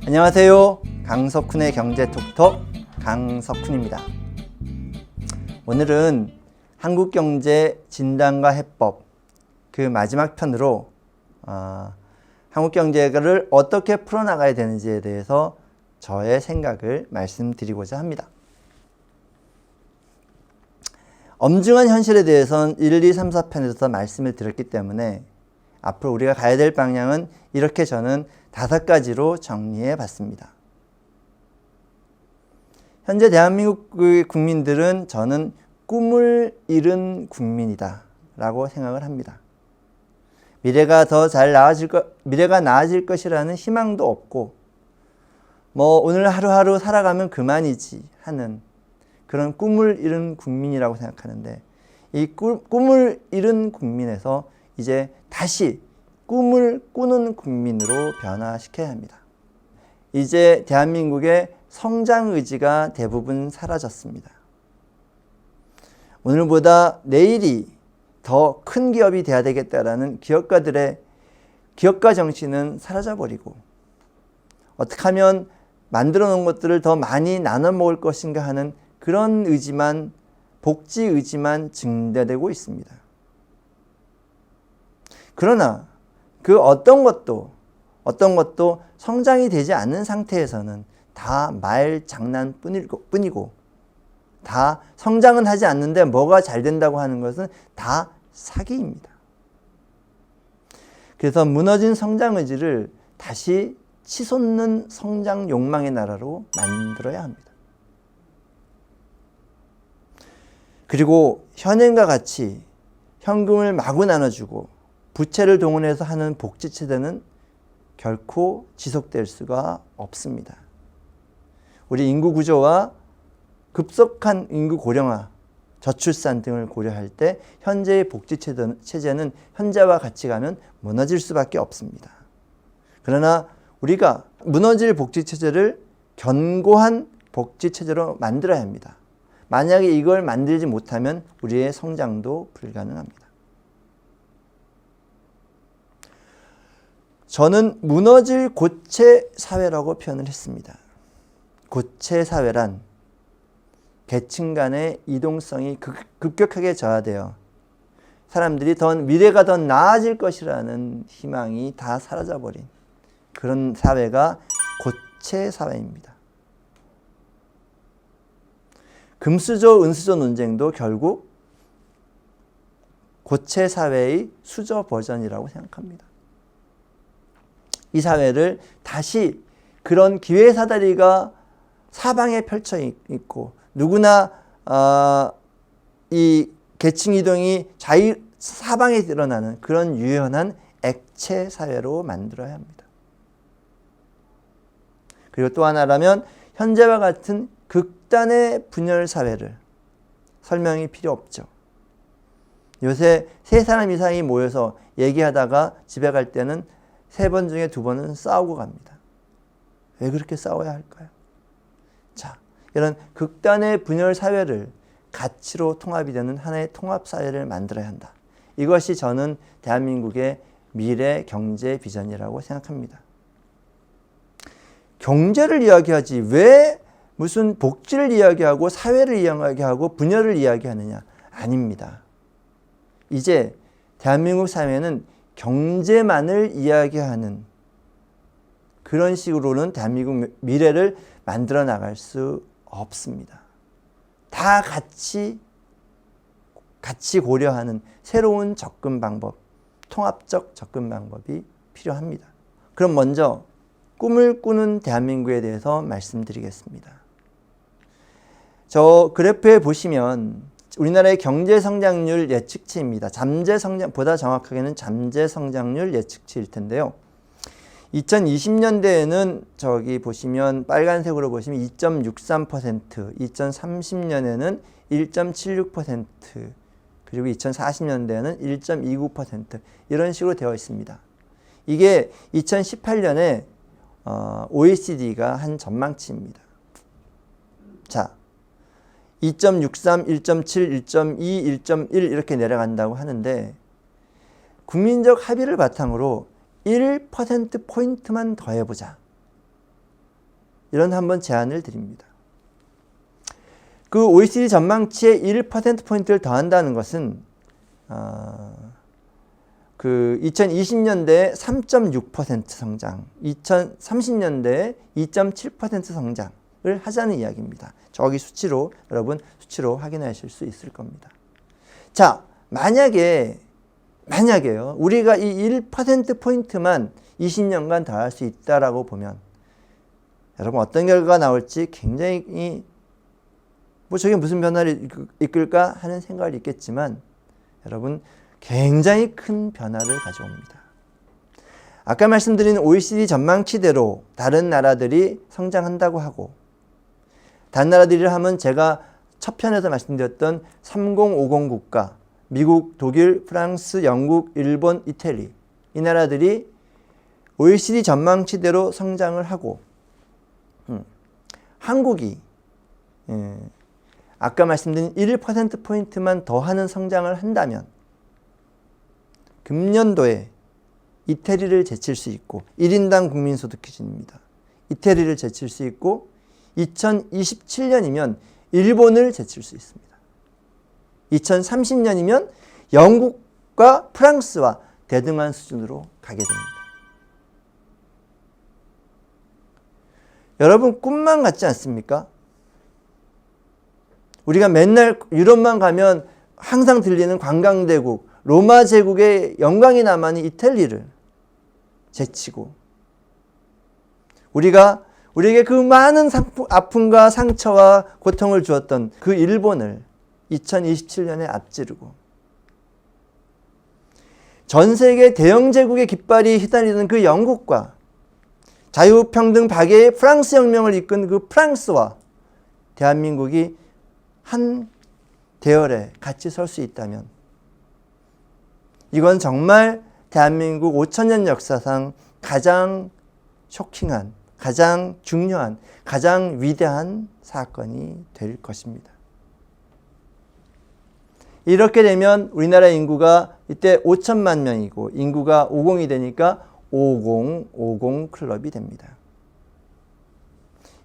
안녕하세요. 강석훈의 경제톡톡 강석훈입니다. 오늘은 한국경제 진단과 해법 그 마지막 편으로 한국경제를 어떻게 풀어나가야 되는지에 대해서 저의 생각을 말씀드리고자 합니다. 엄중한 현실에 대해서는 1, 2, 3, 4편에서 말씀을 드렸기 때문에 앞으로 우리가 가야 될 방향은 이렇게 저는 5가지로 정리해 봤습니다. 현재 대한민국의 국민들은 저는 꿈을 잃은 국민이다 라고 생각을 합니다. 미래가 나아질 것이라는 희망도 없고 오늘 하루하루 살아가면 그만이지 하는 그런 꿈을 잃은 국민이라고 생각하는데, 이 꿈을 잃은 국민에서 이제 다시 꿈을 꾸는 국민으로 변화시켜야 합니다. 이제 대한민국의 성장 의지가 대부분 사라졌습니다. 오늘보다 내일이 더 큰 기업이 돼야 되겠다라는 기업가들의 기업가 정신은 사라져버리고, 어떻게 하면 만들어 놓은 것들을 더 많이 나눠 먹을 것인가 하는 그런 의지만, 복지 의지만 증대되고 있습니다. 그러나 그 어떤 것도 성장이 되지 않는 상태에서는 다 말 장난뿐이고, 다 성장은 하지 않는데 뭐가 잘 된다고 하는 것은 다 사기입니다. 그래서 무너진 성장 의지를 다시 치솟는 성장 욕망의 나라로 만들어야 합니다. 그리고 현행과 같이 현금을 마구 나눠주고 부채를 동원해서 하는 복지체제는 결코 지속될 수가 없습니다. 우리 인구 구조와 급속한 인구 고령화, 저출산 등을 고려할 때 현재의 복지체제는 현재와 같이 가면 무너질 수밖에 없습니다. 그러나 우리가 무너질 복지체제를 견고한 복지체제로 만들어야 합니다. 만약에 이걸 만들지 못하면 우리의 성장도 불가능합니다. 저는 무너질 고체 사회라고 표현을 했습니다. 고체 사회란 계층 간의 이동성이 급격하게 저하되어 사람들이 미래가 더 나아질 것이라는 희망이 다 사라져버린 그런 사회가 고체 사회입니다. 금수저, 은수저 논쟁도 결국 고체 사회의 수저 버전이라고 생각합니다. 이 사회를 다시 그런 기회 사다리가 사방에 펼쳐 있고 누구나 이 계층 이동이 사방에 일어나는 그런 유연한 액체 사회로 만들어야 합니다. 그리고 또 하나라면 현재와 같은 극단의 분열 사회를 설명이 필요 없죠. 요새 3사람 이상이 모여서 얘기하다가 집에 갈 때는 3번 중에 2번은 싸우고 갑니다. 왜 그렇게 싸워야 할까요? 자, 이런 극단의 분열 사회를 가치로 통합이 되는 하나의 통합 사회를 만들어야 한다. 이것이 저는 대한민국의 미래 경제 비전이라고 생각합니다. 경제를 이야기하지 왜 무슨 복지를 이야기하고 사회를 이야기하고 분열을 이야기하느냐? 아닙니다. 이제 대한민국 사회는 경제만을 이야기하는 그런 식으로는 대한민국 미래를 만들어 나갈 수 없습니다. 다 같이 고려하는 새로운 접근 방법, 통합적 접근 방법이 필요합니다. 그럼 먼저 꿈을 꾸는 대한민국에 대해서 말씀드리겠습니다. 저 그래프에 보시면 우리나라의 경제 성장률 예측치입니다. 보다 정확하게는 잠재 성장률 예측치일 텐데요. 2020년대에는 저기 보시면 빨간색으로 보시면 2.63%, 2030년에는 1.76%, 그리고 2040년대에는 1.29% 이런 식으로 되어 있습니다. 이게 2018년에 OECD가 한 전망치입니다. 자, 2.63, 1.7, 1.2, 1.1 이렇게 내려간다고 하는데 국민적 합의를 바탕으로 1%포인트만 더해보자. 이런 한번 제안을 드립니다. 그 OECD 전망치에 1%포인트를 더한다는 것은 그 2020년대에 3.6% 성장, 2030년대에 2.7% 성장을 하자는 이야기입니다. 저기 수치로 여러분 수치로 확인하실 수 있을 겁니다. 자, 만약에요. 우리가 이 1%포인트만 20년간 더할 수 있다라고 보면 여러분 어떤 결과가 나올지 굉장히 저게 무슨 변화를 이끌까 하는 생각이 있겠지만 여러분 굉장히 큰 변화를 가져옵니다. 아까 말씀드린 OECD 전망치대로 다른 나라들이 성장한다고 하고 다른 나라들이 하면 제가 첫 편에서 말씀드렸던 3050 국가 미국, 독일, 프랑스, 영국, 일본, 이태리 이 나라들이 OECD 전망치대로 성장을 하고 한국이 아까 말씀드린 1%포인트만 더하는 성장을 한다면 금년도에 이태리를 제칠 수 있고 1인당 국민소득 기준입니다. 이태리를 제칠 수 있고 2027년이면 일본을 제칠 수 있습니다. 2030년이면 영국과 프랑스와 대등한 수준으로 가게 됩니다. 여러분 꿈만 같지 않습니까? 우리가 맨날 유럽만 가면 항상 들리는 관광대국, 로마 제국의 영광이 남아있는 이탈리를 제치고 우리에게 그 많은 아픔과 상처와 고통을 주었던 그 일본을 2027년에 앞지르고 전 세계 대영 제국의 깃발이 휘날리는 그 영국과 자유평등 박애의 프랑스 혁명을 이끈 그 프랑스와 대한민국이 한 대열에 같이 설 수 있다면 이건 정말 대한민국 5천년 역사상 가장 쇼킹한, 가장 중요한, 가장 위대한 사건이 될 것입니다. 이렇게 되면 우리나라 인구가 이때 5천만 명이고 인구가 50이 되니까 5050 클럽이 됩니다.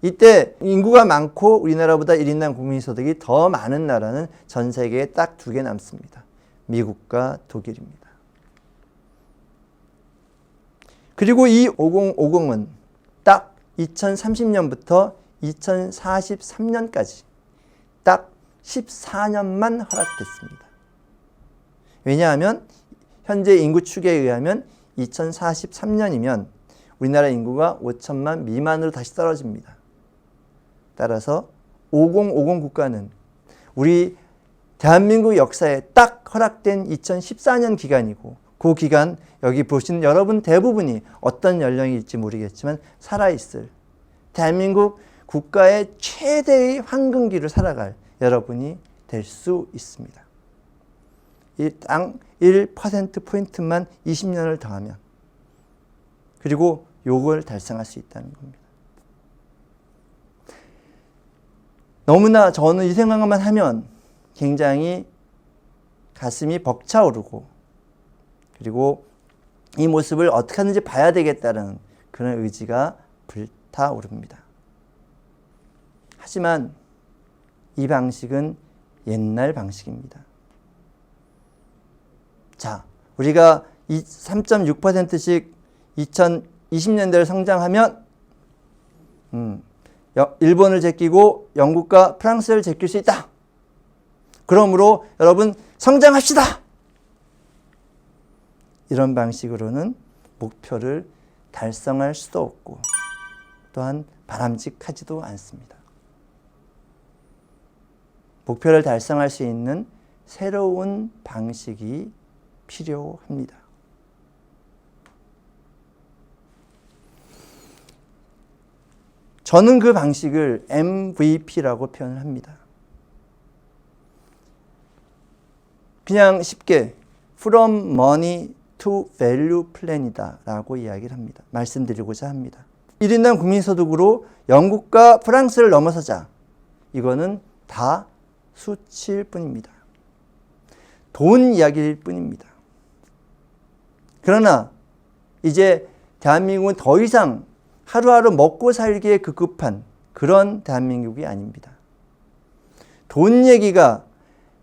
이때 인구가 많고 우리나라보다 1인당 국민소득이 더 많은 나라는 전 세계에 딱 2개 남습니다. 미국과 독일입니다. 그리고 이 5050은 딱 2030년부터 2043년까지 딱 14년만 허락됐습니다. 왜냐하면 현재 인구 추계에 의하면 2043년이면 우리나라 인구가 5천만 미만으로 다시 떨어집니다. 따라서 5050 국가는 우리 대한민국 역사에 딱 허락된 2014년 기간이고 그 기간 여기 보시는 여러분 대부분이 어떤 연령일지 모르겠지만 살아있을 대한민국 국가의 최대의 황금기를 살아갈 여러분이 될 수 있습니다. 이 딱 1%포인트만 20년을 더하면 그리고 요걸 달성할 수 있다는 겁니다. 너무나 저는 이 생각만 하면 굉장히 가슴이 벅차오르고 그리고 이 모습을 어떻게 하는지 봐야 되겠다는 그런 의지가 불타오릅니다. 하지만 이 방식은 옛날 방식입니다. 자, 우리가 3.6%씩 2020년대를 성장하면 일본을 제끼고 영국과 프랑스를 제낄 수 있다. 그러므로 여러분 성장합시다. 이런 방식으로는 목표를 달성할 수도 없고 또한 바람직하지도 않습니다. 목표를 달성할 수 있는 새로운 방식이 필요합니다. 저는 그 방식을 MVP라고 표현을 합니다. 그냥 쉽게 From Money to Value Plan이다 라고 이야기를 합니다. 말씀드리고자 합니다. 1인당 국민소득으로 영국과 프랑스를 넘어서자. 이거는 다 수치일 뿐입니다. 돈 이야기일 뿐입니다. 그러나 이제 대한민국은 더 이상 하루하루 먹고 살기에 급급한 그런 대한민국이 아닙니다. 돈 얘기가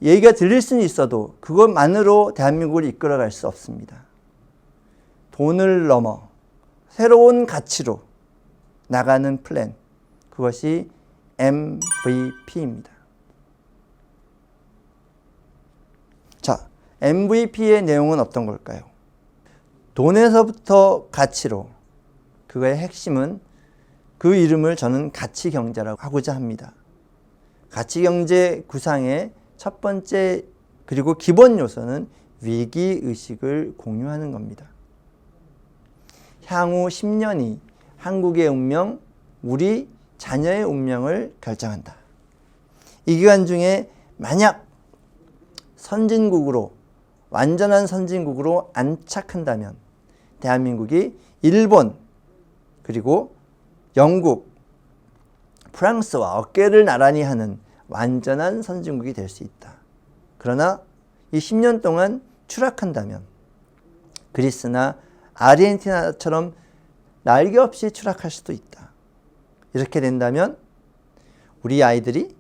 들릴 수는 있어도 그것만으로 대한민국을 이끌어갈 수 없습니다. 돈을 넘어 새로운 가치로 나가는 플랜, 그것이 MVP입니다. 자, MVP의 내용은 어떤 걸까요? 돈에서부터 가치로, 그거의 핵심은 그 이름을 저는 가치경제라고 하고자 합니다. 가치경제 구상의 첫 번째 그리고 기본 요소는 위기의식을 공유하는 겁니다. 향후 10년이 한국의 운명, 우리 자녀의 운명을 결정한다. 이 기간 중에 만약 선진국으로, 완전한 선진국으로 안착한다면 대한민국이 일본, 그리고 영국, 프랑스와 어깨를 나란히 하는 완전한 선진국이 될 수 있다. 그러나 이 10년 동안 추락한다면 그리스나 아르헨티나처럼 날개 없이 추락할 수도 있다. 이렇게 된다면 우리 아이들이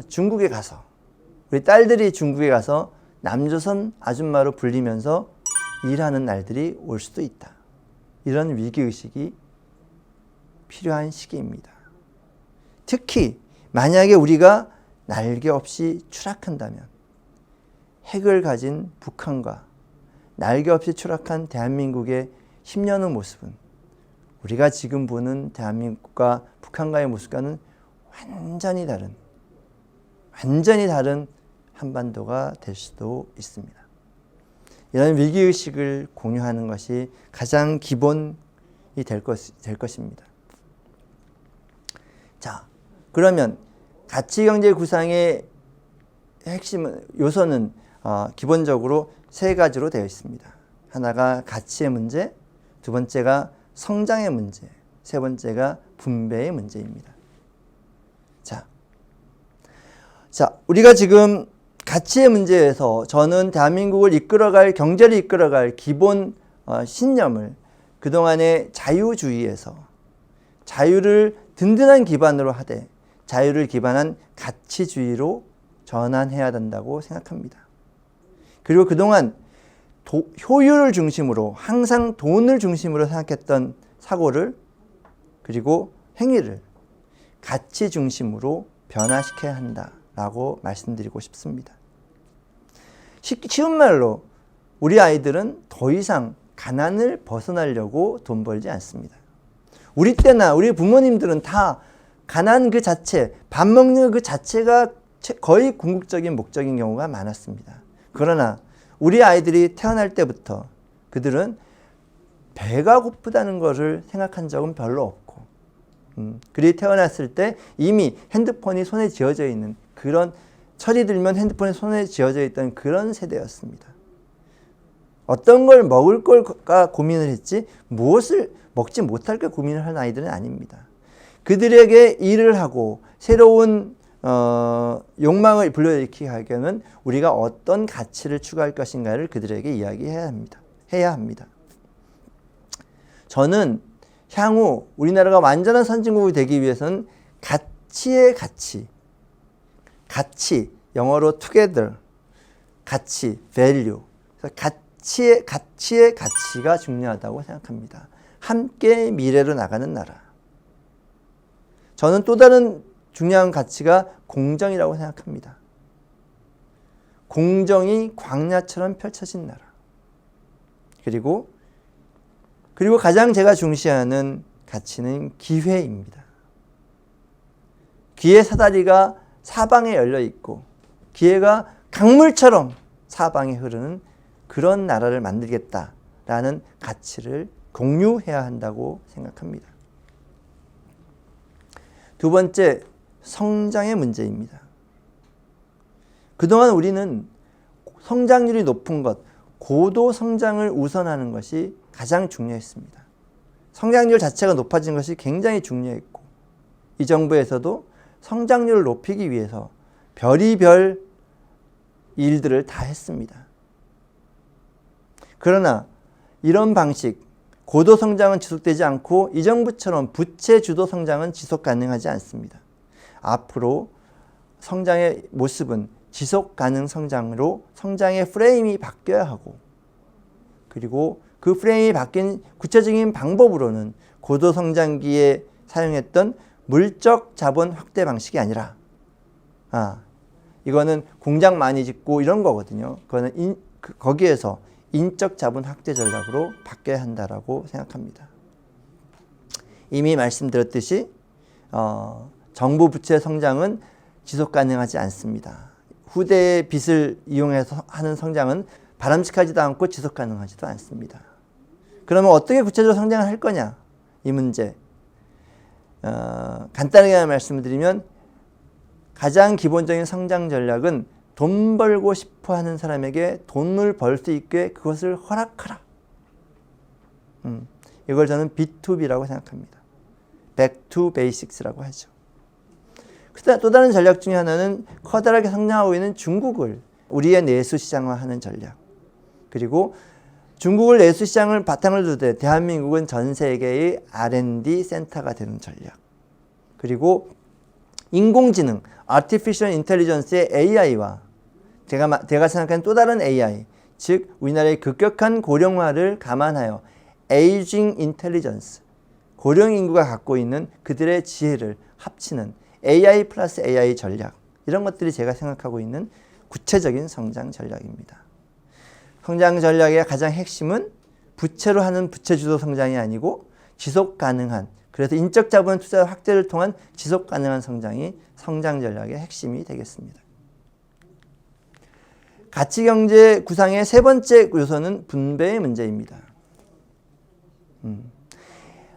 중국에 가서, 우리 딸들이 중국에 가서 남조선 아줌마로 불리면서 일하는 날들이 올 수도 있다. 이런 위기의식이 필요한 시기입니다. 특히 만약에 우리가 날개 없이 추락한다면 핵을 가진 북한과 날개 없이 추락한 대한민국의 10년 후 모습은 우리가 지금 보는 대한민국과 북한과의 모습과는 완전히 다른 한반도가 될 수도 있습니다. 이런 위기의식을 공유하는 것이 가장 기본이 될 것입니다. 자, 그러면 가치경제 구상의 핵심 요소는 기본적으로 세 가지로 되어 있습니다. 하나가 가치의 문제, 두 번째가 성장의 문제, 세 번째가 분배의 문제입니다. 자, 우리가 지금 가치의 문제에서 저는 대한민국을 이끌어갈, 경제를 이끌어갈 기본 신념을 그동안의 자유주의에서 자유를 든든한 기반으로 하되 자유를 기반한 가치주의로 전환해야 된다고 생각합니다. 그리고 그동안 효율을 중심으로, 항상 돈을 중심으로 생각했던 사고를, 그리고 행위를 가치 중심으로 변화시켜야 한다라고 말씀드리고 싶습니다. 쉬운 말로 우리 아이들은 더 이상 가난을 벗어나려고 돈 벌지 않습니다. 우리 때나 우리 부모님들은 다 가난 그 자체, 밥 먹는 그 자체가 거의 궁극적인 목적인 경우가 많았습니다. 그러나 우리 아이들이 태어날 때부터 그들은 배가 고프다는 것을 생각한 적은 별로 없고, 그들이 태어났을 때 이미 핸드폰이 손에 쥐어져 있는 그런, 철이 들면 핸드폰이 손에 쥐어져 있던 그런 세대였습니다. 어떤 걸 먹을 걸까 고민을 했지 무엇을 먹지 못할까 고민을 한 아이들은 아닙니다. 그들에게 일을 하고 새로운 욕망을 불러일으키게 하려면 우리가 어떤 가치를 추구할 것인가를 그들에게 이야기해야 합니다. 저는 향후 우리나라가 완전한 선진국이 되기 위해서는 가치의 가치, 영어로 together, 가치, value, 가치의 가치가 중요하다고 생각합니다. 함께 미래로 나가는 나라. 저는 또 다른 중요한 가치가 공정이라고 생각합니다. 공정이 광야처럼 펼쳐진 나라. 그리고 가장 제가 중시하는 가치는 기회입니다. 기회 사다리가 사방에 열려 있고 기회가 강물처럼 사방에 흐르는 그런 나라를 만들겠다라는 가치를 공유해야 한다고 생각합니다. 두 번째, 성장의 문제입니다. 그동안 우리는 성장률이 높은 것, 고도 성장을 우선하는 것이 가장 중요했습니다. 성장률 자체가 높아진 것이 굉장히 중요했고, 이 정부에서도 성장률을 높이기 위해서 별의별 일들을 다 했습니다. 그러나 이런 방식, 고도 성장은 지속되지 않고 이 정부처럼 부채 주도 성장은 지속 가능하지 않습니다. 앞으로 성장의 모습은 지속 가능 성장으로 성장의 프레임이 바뀌어야 하고, 그리고 그 프레임이 바뀐 구체적인 방법으로는 고도 성장기에 사용했던 물적 자본 확대 방식이 아니라, 이거는 공장 많이 짓고 이런 거거든요. 그거는 거기에서 인적 자본 확대 전략으로 바뀌어야 한다라고 생각합니다. 이미 말씀드렸듯이 정부 부채 성장은 지속 가능하지 않습니다. 후대의 빚을 이용해서 하는 성장은 바람직하지도 않고 지속 가능하지도 않습니다. 그러면 어떻게 구체적으로 성장을 할 거냐? 이 문제. 간단하게 말씀을 드리면 가장 기본적인 성장 전략은 돈 벌고 싶어 하는 사람에게 돈을 벌 수 있게 그것을 허락하라. 이걸 저는 B2B라고 생각합니다. Back to Basics라고 하죠. 또 다른 전략 중에 하나는 커다랗게 성장하고 있는 중국을 우리의 내수 시장화하는 전략. 그리고 중국을 내수 시장을 바탕을 두되 대한민국은 전 세계의 R&D 센터가 되는 전략. 그리고 인공지능, Artificial Intelligence의 AI와 제가 생각하는 또 다른 AI, 즉 우리나라의 급격한 고령화를 감안하여 Aging Intelligence, 고령 인구가 갖고 있는 그들의 지혜를 합치는 AI 플러스 AI 전략, 이런 것들이 제가 생각하고 있는 구체적인 성장 전략입니다. 성장 전략의 가장 핵심은 부채로 하는 부채 주도 성장이 아니고 지속 가능한, 그래서 인적 자본 투자 확대를 통한 지속 가능한 성장이 성장 전략의 핵심이 되겠습니다. 가치경제 구상의 세 번째 요소는 분배의 문제입니다.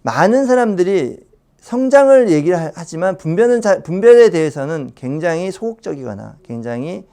많은 사람들이 성장을 얘기를 하지만 분배에 대해서는 굉장히 소극적이거나 굉장히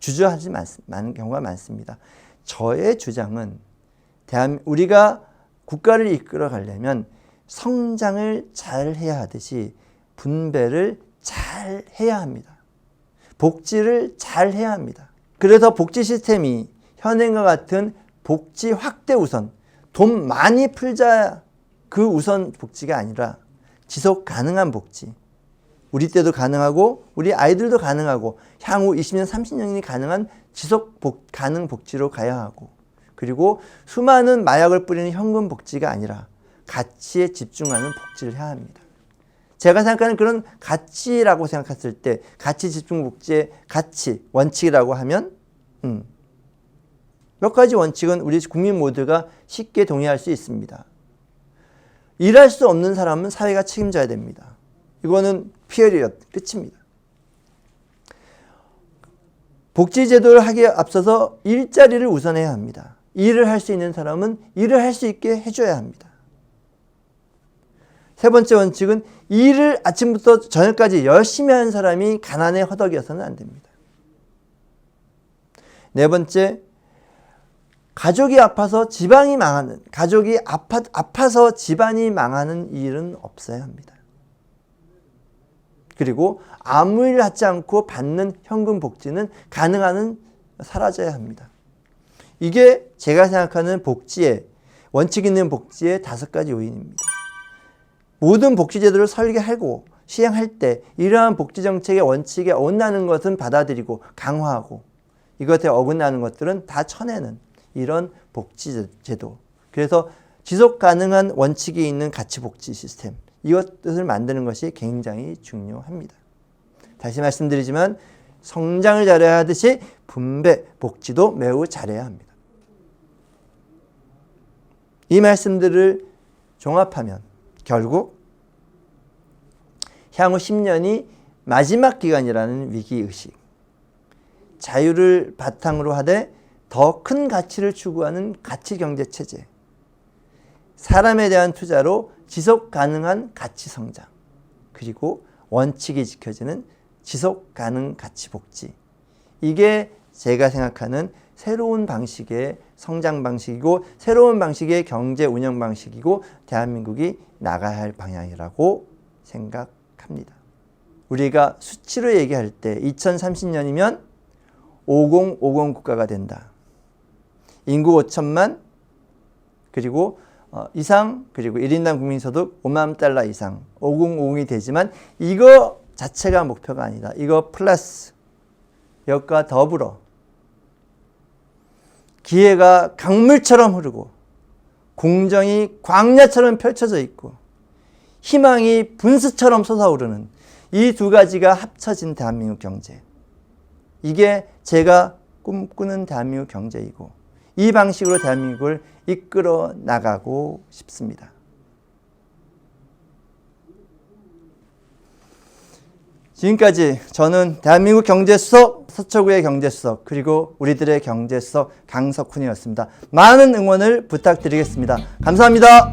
주저하지 않는 경우가 많습니다. 저의 주장은 우리가 국가를 이끌어 가려면 성장을 잘 해야 하듯이 분배를 잘 해야 합니다. 복지를 잘 해야 합니다. 그래서 복지 시스템이 현행과 같은 복지 확대 우선, 돈 많이 풀자 그 우선 복지가 아니라 지속 가능한 복지, 우리 때도 가능하고 우리 아이들도 가능하고 향후 20년, 30년이 가능한 지속 가능 복지로 가야 하고, 그리고 수많은 마약을 뿌리는 현금 복지가 아니라 가치에 집중하는 복지를 해야 합니다. 제가 생각하는 그런 가치라고 생각했을 때 가치 집중 복지의 가치, 원칙이라고 하면 몇 가지 원칙은 우리 국민 모두가 쉽게 동의할 수 있습니다. 일할 수 없는 사람은 사회가 책임져야 됩니다. 이거는 피해리엇 끝입니다. 복지제도를 하기에 앞서서 일자리를 우선해야 합니다. 일을 할 수 있는 사람은 일을 할 수 있게 해줘야 합니다. 세 번째 원칙은 일을 아침부터 저녁까지 열심히 하는 사람이 가난에 허덕여서는 안 됩니다. 네 번째, 가족이 아파서 집안이 망하는, 가족이 아파서 집안이 망하는 일은 없어야 합니다. 그리고 아무 일 하지 않고 받는 현금 복지는 가능한 한 사라져야 합니다. 이게 제가 생각하는 복지의, 원칙 있는 복지의 5가지 요인입니다. 모든 복지제도를 설계하고 시행할 때 이러한 복지정책의 원칙에 어긋나는 것은 받아들이고 강화하고, 이것에 어긋나는 것들은 다 쳐내는 이런 복지제도. 그래서 지속 가능한 원칙이 있는 가치복지 시스템, 이것을 만드는 것이 굉장히 중요합니다. 다시 말씀드리지만 성장을 잘해야 하듯이 분배, 복지도 매우 잘해야 합니다. 이 말씀들을 종합하면 결국 향후 10년이 마지막 기간이라는 위기의식, 자유를 바탕으로 하되 더 큰 가치를 추구하는 가치경제체제, 사람에 대한 투자로 지속 가능한 가치 성장, 그리고 원칙이 지켜지는 지속 가능 가치 복지, 이게 제가 생각하는 새로운 방식의 성장 방식이고 새로운 방식의 경제 운영 방식이고 대한민국이 나가야 할 방향이라고 생각합니다. 우리가 수치로 얘기할 때 2030년이면 5050 국가가 된다. 인구 5천만, 그리고 이상, 그리고 1인당 국민소득 5만 달러 이상 5050이 되지만 이거 자체가 목표가 아니다. 이거 플러스 이것과 더불어 기회가 강물처럼 흐르고 공정이 광야처럼 펼쳐져 있고 희망이 분수처럼 솟아오르는 이 두 가지가 합쳐진 대한민국 경제. 이게 제가 꿈꾸는 대한민국 경제이고 이 방식으로 대한민국을 이끌어 나가고 싶습니다. 지금까지 저는 대한민국 경제수석 서초구의 경제수석 그리고 우리들의 경제수석 강석훈이었습니다. 많은 응원을 부탁드리겠습니다. 감사합니다.